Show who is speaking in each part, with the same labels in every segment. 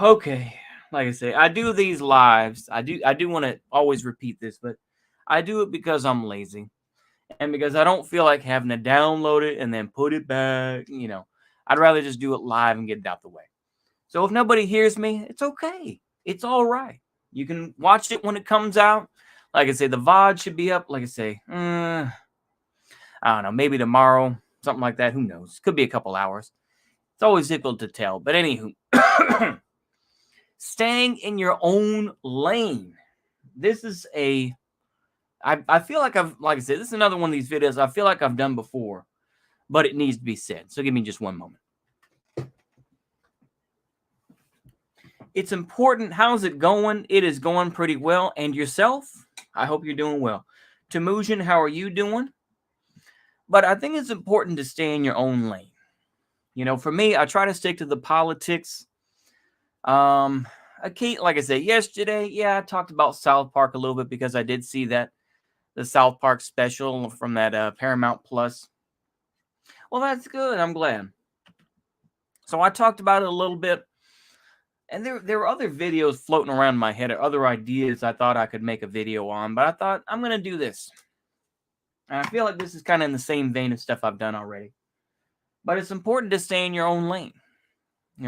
Speaker 1: Okay, like I say, I do these lives. I do want to always repeat this, but I do it because I'm lazy and because I don't feel like having to download it and then put it back. I'd rather just do it live and get it out the way. So if nobody hears me, it's okay. It's all right. You can watch it when it comes out. Like I say, the VOD should be up. Like I say, I don't know, maybe tomorrow, something like that. Who knows? Could be a couple hours. It's always difficult to tell. But anywho, staying in your own lane. This is I feel like like I said, this is another one of these videos I feel like I've done before, but it needs to be said. So give me just one moment. It's important. How's it going? It is going pretty well. And yourself? I hope you're doing well. Temujin, how are you doing? But I think it's important to stay in your own lane. For me, I try to stick to the politics. Like I said yesterday, yeah, I talked about South Park a little bit because I did see that the South Park special from that Paramount Plus. Well, that's good. I'm glad. So I talked about it a little bit. And there were other videos floating around my head or other ideas I thought I could make a video on, but I thought I'm going to do this. And I feel like this is kind of in the same vein of stuff I've done already. But it's important to stay in your own lane.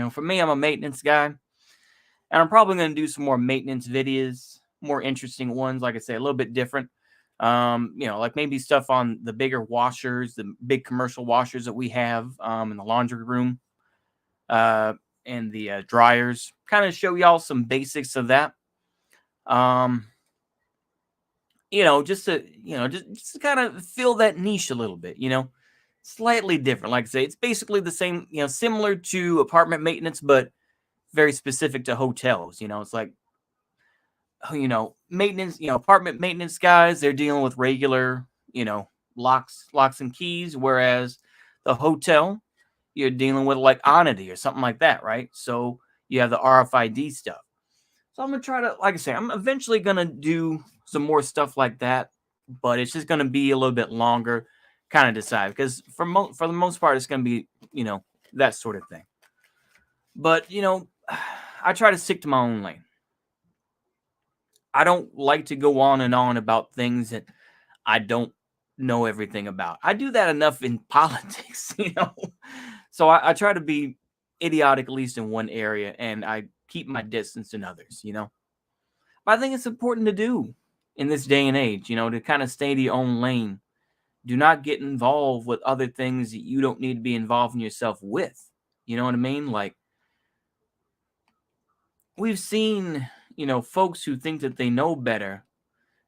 Speaker 1: For me, I'm a maintenance guy. And I'm probably going to do some more maintenance videos, more interesting ones, like I say, a little bit different. Like maybe stuff on the bigger washers, the big commercial washers that we have in the laundry room. And the dryers, kind of show y'all some basics of that. Just to kind of fill that niche a little bit, slightly different. Like I say, it's basically the same, similar to apartment maintenance, but very specific to hotels. It's like, maintenance, apartment maintenance guys, they're dealing with regular, locks and keys, whereas the hotel, you're dealing with like Onity or something like that, right? So you have the RFID stuff. So I'm going to try to, like I say, I'm eventually going to do some more stuff like that, but it's just going to be a little bit longer, kind of decide, because for the most part, it's going to be, that sort of thing. But, I try to stick to my own lane. I don't like to go on and on about things that I don't know everything about. I do that enough in politics, So I try to be idiotic, at least in one area, and I keep my distance in others, But I think it's important to do in this day and age, to kind of stay to your own lane. Do not get involved with other things that you don't need to be involved in yourself with. You know what I mean? Like, we've seen, folks who think that they know better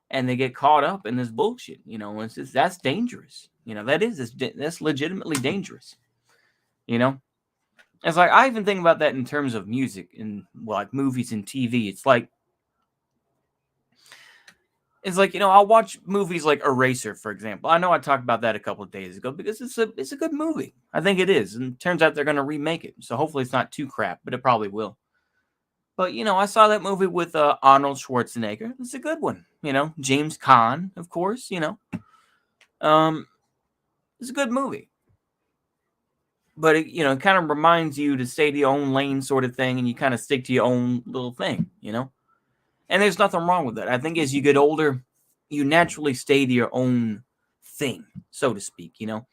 Speaker 1: and they get caught up in this bullshit. That's dangerous. That's legitimately dangerous. It's like, I even think about that in terms of music and like movies and TV. It's like, I'll watch movies like Eraser, for example. I know I talked about that a couple of days ago because it's a good movie. I think it is. And it turns out they're going to remake it. So hopefully it's not too crap, but it probably will. But, I saw that movie with Arnold Schwarzenegger. It's a good one. James Caan, of course, It's a good movie. But it kind of reminds you to stay to your own lane sort of thing, and you kind of stick to your own little thing, And there's nothing wrong with that. I think as you get older, you naturally stay to your own thing, so to speak, So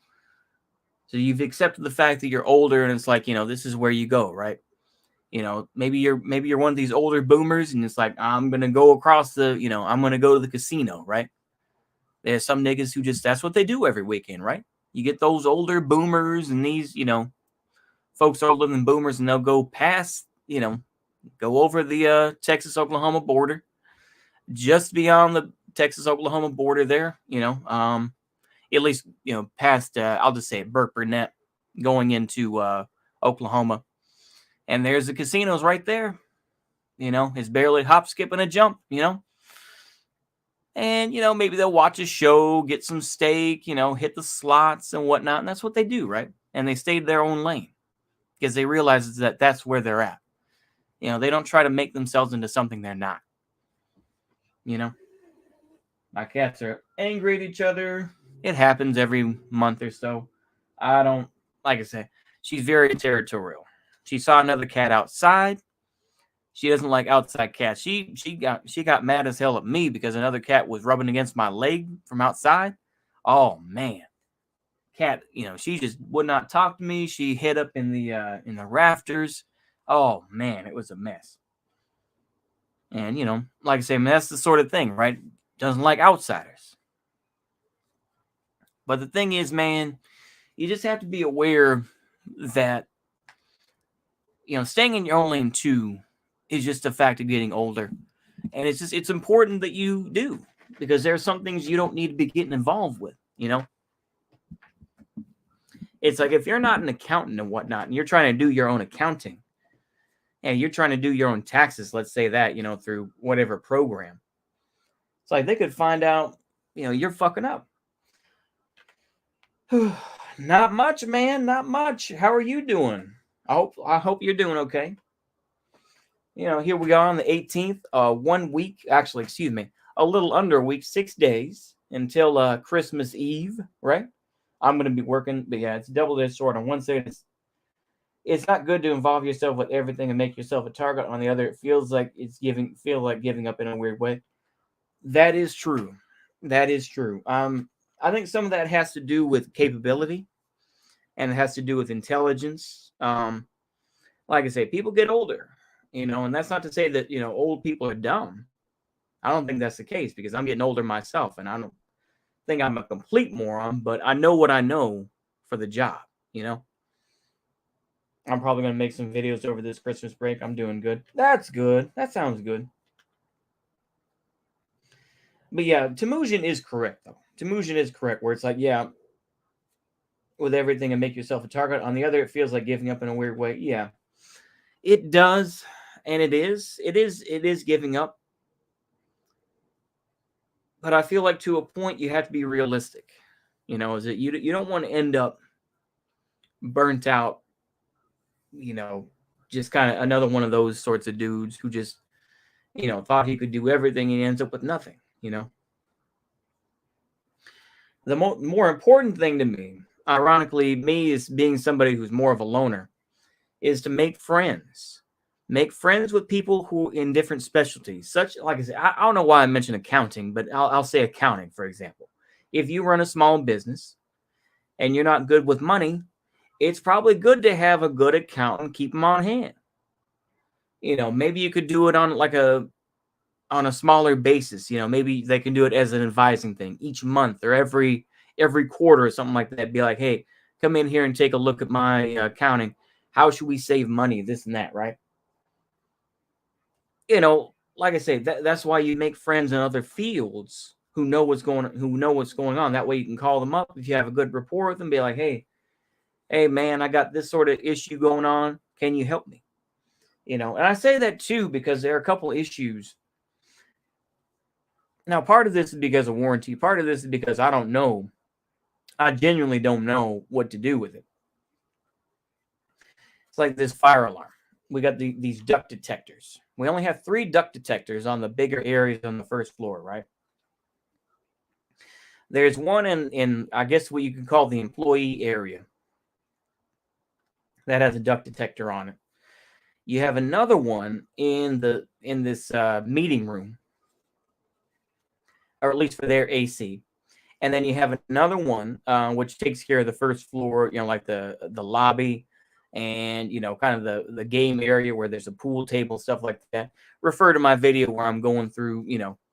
Speaker 1: you've accepted the fact that you're older, and it's like, this is where you go, right? Maybe you're one of these older boomers, and it's like, I'm gonna go across I'm gonna go to the casino, right? There's some niggas who that's what they do every weekend, right? You get those older boomers and these, folks older than boomers, and they'll go past, go over the Texas-Oklahoma border, just beyond the Texas-Oklahoma border there, at least, past, I'll just say it, Burke Burnett, going into Oklahoma. And there's the casinos right there. It's barely a hop, skip, and a jump, And, maybe they'll watch a show, get some steak, hit the slots and whatnot. And that's what they do, right? And they stay in their own lane because they realize that that's where they're at. They don't try to make themselves into something they're not. My cats are angry at each other. It happens every month or so. I don't, like I said, she's very territorial. She saw another cat outside. She doesn't like outside cats. She got mad as hell at me because another cat was rubbing against my leg from outside. Oh man, cat, she just would not talk to me. She hid up in the rafters. Oh man, it was a mess. And like I say, man, that's the sort of thing, right? Doesn't like outsiders. But the thing is, man, you just have to be aware that staying in your own lane too is just a fact of getting older. And it's important that you do, because there are some things you don't need to be getting involved with. It's like if you're not an accountant and whatnot, and you're trying to do your own accounting, and you're trying to do your own taxes, let's say that, through whatever program. It's like they could find out, you're fucking up. Not much, man. Not much. How are you doing? I hope you're doing okay. Here we are on the 18th. 1 week, actually, excuse me, a little under a week, 6 days until Christmas Eve, right? I'm gonna be working, but yeah, it's double-edged sword. On one side, it's not good to involve yourself with everything and make yourself a target. On the other, it feels like giving up in a weird way. That is true. That is true. I think some of that has to do with capability, and it has to do with intelligence. Like I say, people get older, and that's not to say that old people are dumb. I don't think that's the case, because I'm getting older myself, and I don't think I'm a complete moron, but I know what I know for the job. I'm probably going to make some videos over this Christmas break. I'm doing good. That's good. That sounds good. But yeah, Temujin is correct, though. Temujin is correct, where it's like, yeah, with everything and make yourself a target. On the other, it feels like giving up in a weird way. Yeah, it does. And it is giving up. But I feel like to a point, you have to be realistic. Is that you don't want to end up burnt out, just kind of another one of those sorts of dudes who just, thought he could do everything and he ends up with nothing, The more important thing to me, ironically, me is being somebody who's more of a loner, is to make friends. Make friends with people who in different specialties. Such, like I said, I don't know why I mentioned accounting, but I'll say accounting, for example. If you run a small business and you're not good with money, it's probably good to have a good accountant, keep them on hand. Maybe you could do it on a smaller basis. Maybe they can do it as an advising thing each month or every quarter or something like that. Be like, hey, come in here and take a look at my accounting. How should we save money? This and that, right? Like I say, that's why you make friends in other fields who know what's going on. That way you can call them up if you have a good rapport with them. Be like, hey man, I got this sort of issue going on. Can you help me? And I say that too because there are a couple issues. Now, part of this is because of warranty. Part of this is because I don't know. I genuinely don't know what to do with it. It's like this fire alarm. We got these duct detectors. We only have 3 duct detectors on the bigger areas on the first floor, right? There's one in I guess what you could call the employee area that has a duct detector on it. You have another one in this meeting room, or at least for their AC. And then you have another one which takes care of the first floor, like the lobby and, kind of the game area where there's a pool table, stuff like that. Refer to my video where I'm going through,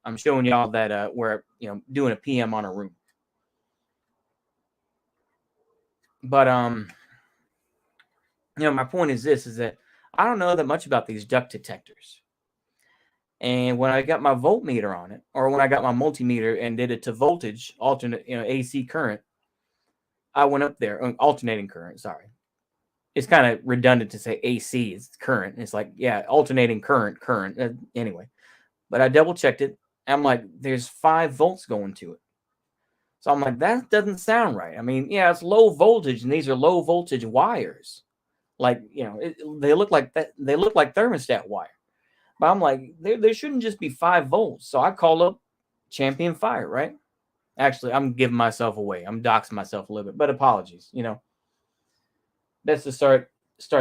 Speaker 1: I'm showing y'all that where, doing a PM on a room. But, my point is this, is that I don't know that much about these duct detectors. And when I got my voltmeter on it, or when I got my multimeter and did it to voltage, alternate, AC current, I went up there, alternating current, sorry. It's kind of redundant to say AC, it's current. It's like, yeah, alternating current. Anyway, but I double checked it. I'm like, there's 5 volts going to it. So I'm like, that doesn't sound right. I mean, yeah, it's low voltage, and these are low voltage wires. Like, they look like that. They look like thermostat wire. But I'm like, there shouldn't just be 5 volts. So I call up Champion Fire, right? Actually, I'm giving myself away. I'm doxing myself a little bit, but apologies. That's to start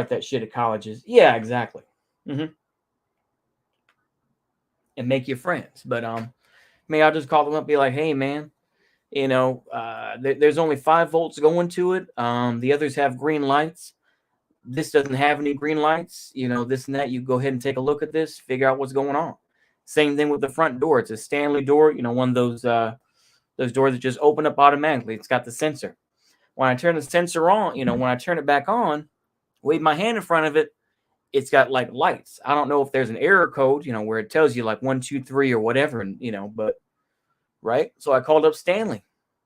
Speaker 1: that shit at colleges. Yeah, exactly. and make you friends. But maybe I'll just call them up, be like, hey man, there's only 5 volts going to it. The others have green lights. This doesn't have any green lights. This and that. You go ahead and take a look at this, figure out what's going on. Same thing with the front door. It's a Stanley door. One of those doors that just open up automatically. It's got the sensor. When I turn the sensor on, when I turn it back on, wave my hand in front of it, it's got like lights. I don't know if there's an error code, where it tells you like 1, 2, 3 or whatever, and but right. So I called up Stanley,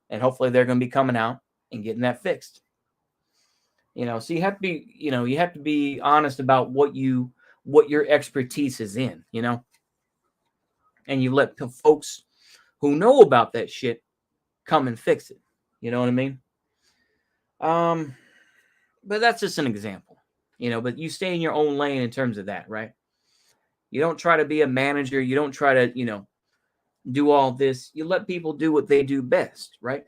Speaker 1: and hopefully they're going to be coming out and getting that fixed. So you have to be honest about what your expertise is in, and you let folks who know about that shit come and fix it. You know what I mean? But that's just an example, but you stay in your own lane in terms of that, right? You don't try to be a manager. You don't try to, do all this. You let people do what they do best, right?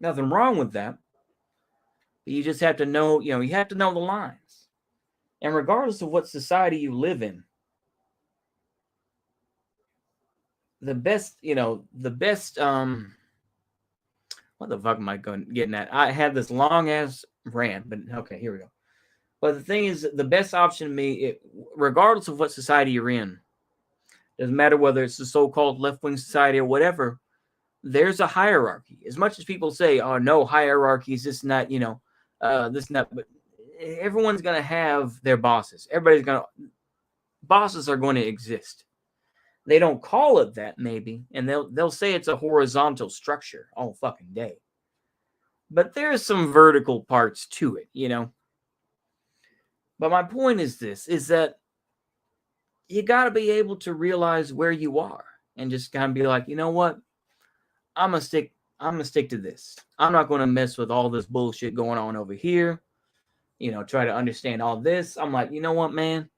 Speaker 1: Nothing wrong with that. But you just have to know, you have to know the lines. And regardless of what society you live in, the best, what the fuck am I getting at? I had this long ass rant, but okay, here we go. But the thing is, the best option to me, regardless of what society you're in, doesn't matter whether it's the so-called left-wing society or whatever, there's a hierarchy. As much as people say, oh, no hierarchies, this not, this not, but everyone's going to have their bosses. Bosses are going to exist. They don't call it that, maybe, and they'll say it's a horizontal structure all fucking day. But there's some vertical parts to it, But my point is this, is that you got to be able to realize where you are and just kind of be like, you know what? I'm going to stick to this. I'm not going to mess with all this bullshit going on over here. Try to understand all this. I'm like, you know what, man?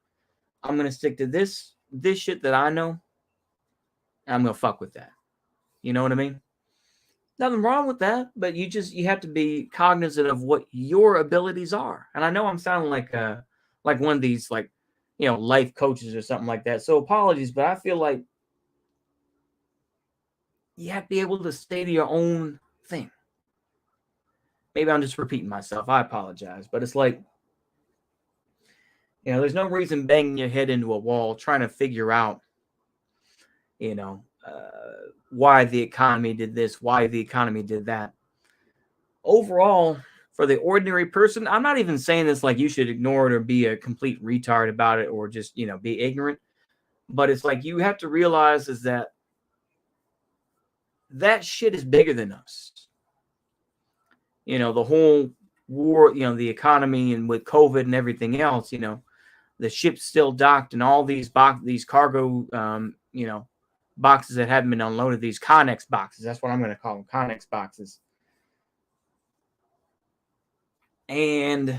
Speaker 1: I'm going to stick to this shit that I know. I'm going to fuck with that. You know what I mean? Nothing wrong with that, but you have to be cognizant of what your abilities are. And I know I'm sounding like one of these life coaches or something like that. So apologies, but I feel like you have to be able to stay to your own thing. Maybe I'm just repeating myself. I apologize, but it's like, there's no reason banging your head into a wall trying to figure out, why the economy did this, why the economy did that. Overall, for the ordinary person, I'm not even saying this like you should ignore it or be a complete retard about it or just, be ignorant. But it's like you have to realize is that shit is bigger than us. The whole war, the economy and with COVID and everything else, the ship's still docked and all these cargo, boxes that haven't been unloaded, these Connex boxes. That's what I'm going to call them, Connex boxes. And,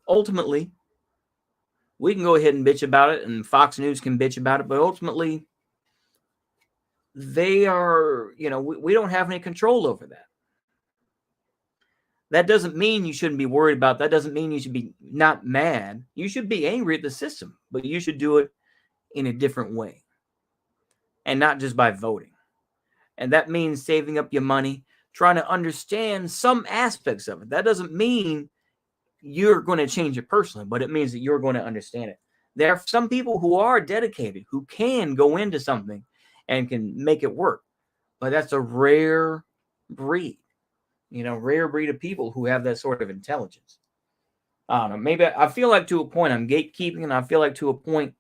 Speaker 1: ultimately, we can go ahead and bitch about it, and Fox News can bitch about it, but ultimately, they are, we don't have any control over that. That doesn't mean you shouldn't be worried about. That doesn't mean you should be not mad. You should be angry at the system, but you should do it in a different way and not just by voting. And that means saving up your money, trying to understand some aspects of it. That doesn't mean you're going to change it personally, but it means that you're going to understand it. There are some people who are dedicated, who can go into something and can make it work, but that's a rare breed. Rare breed of people who have that sort of intelligence. I don't know. Maybe I feel like to a point I'm gatekeeping, and I feel like to a point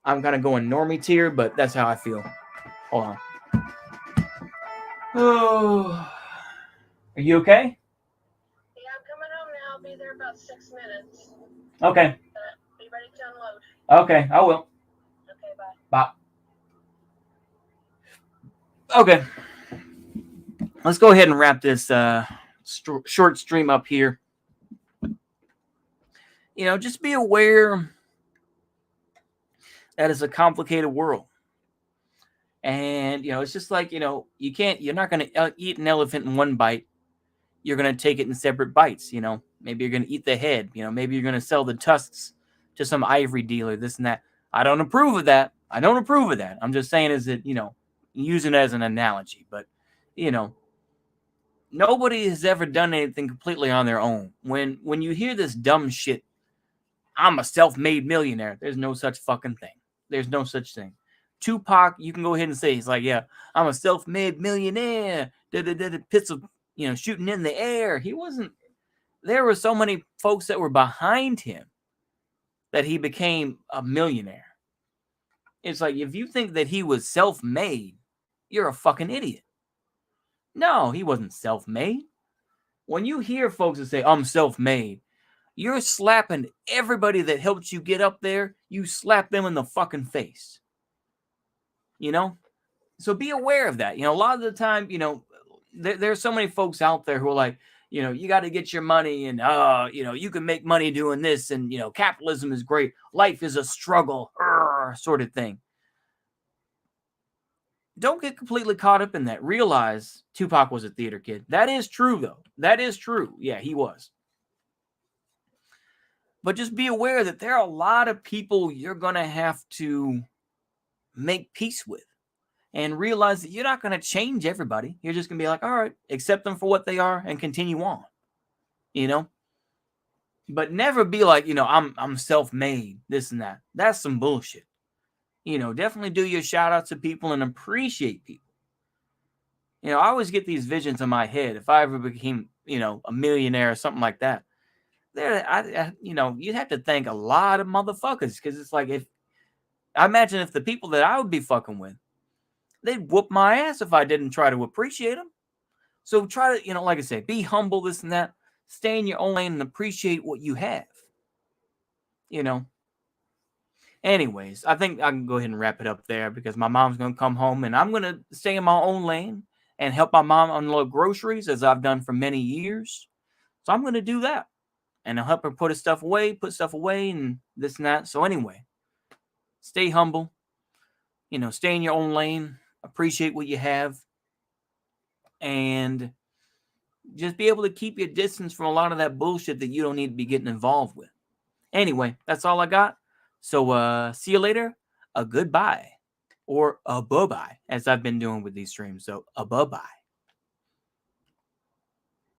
Speaker 1: I'm kind of going normie tier, but that's how I feel. Hold on. Oh, are you okay?
Speaker 2: Yeah, I'm coming home now. I'll be there about 6 minutes.
Speaker 1: Okay.
Speaker 2: Be ready to unload.
Speaker 1: Okay, I will.
Speaker 2: Okay, bye.
Speaker 1: Bye. Okay. Let's go ahead and wrap this short stream up here. Just be aware that it's a complicated world. And, it's just like, you're not going to eat an elephant in one bite. You're going to take it in separate bites, Maybe you're going to eat the head, maybe you're going to sell the tusks to some ivory dealer, this and that. I don't approve of that. I don't approve of that. I'm just saying is that, using it as an analogy. But, nobody has ever done anything completely on their own. When you hear this dumb shit, I'm a self-made millionaire, there's no such fucking thing. There's no such thing. Tupac, you can go ahead and say, he's like, yeah, I'm a self-made millionaire. Pistol, shooting in the air. He wasn't. There were so many folks that were behind him that he became a millionaire. It's like, if you think that he was self-made, you're a fucking idiot. No, he wasn't self-made. When you hear folks that say, I'm self-made, you're slapping everybody that helped you get up there. You slap them in the fucking face. So be aware of that. A lot of the time, there's so many folks out there who are like, you got to get your money and, you can make money doing this. And, capitalism is great. Life is a struggle, sort of thing. Don't get completely caught up in that. Realize Tupac was a theater kid. That is true, though. That is true. Yeah, he was. But just be aware that there are a lot of people you're going to have to make peace with. And realize that you're not going to change everybody. You're just going to be like, all right, accept them for what they are and continue on. But never be like, I'm self-made, this and that. That's some bullshit. Definitely do your shout outs to people and appreciate people. I always get these visions in my head. If I ever became, a millionaire or something like that, you'd have to thank a lot of motherfuckers, because it's like, I imagine if the people that I would be fucking with, they'd whoop my ass if I didn't try to appreciate them. So try to, like I say, be humble, this and that. Stay in your own lane and appreciate what you have. Anyways, I think I can go ahead and wrap it up there, because my mom's going to come home and I'm going to stay in my own lane and help my mom unload groceries, as I've done for many years. So I'm going to do that. And I'll help her put stuff away, and this and that. So anyway, stay humble. Stay in your own lane. Appreciate what you have. And just be able to keep your distance from a lot of that bullshit that you don't need to be getting involved with. Anyway, that's all I got. So see you later. A goodbye. Or a bye-bye, as I've been doing with these streams. So a bye-bye.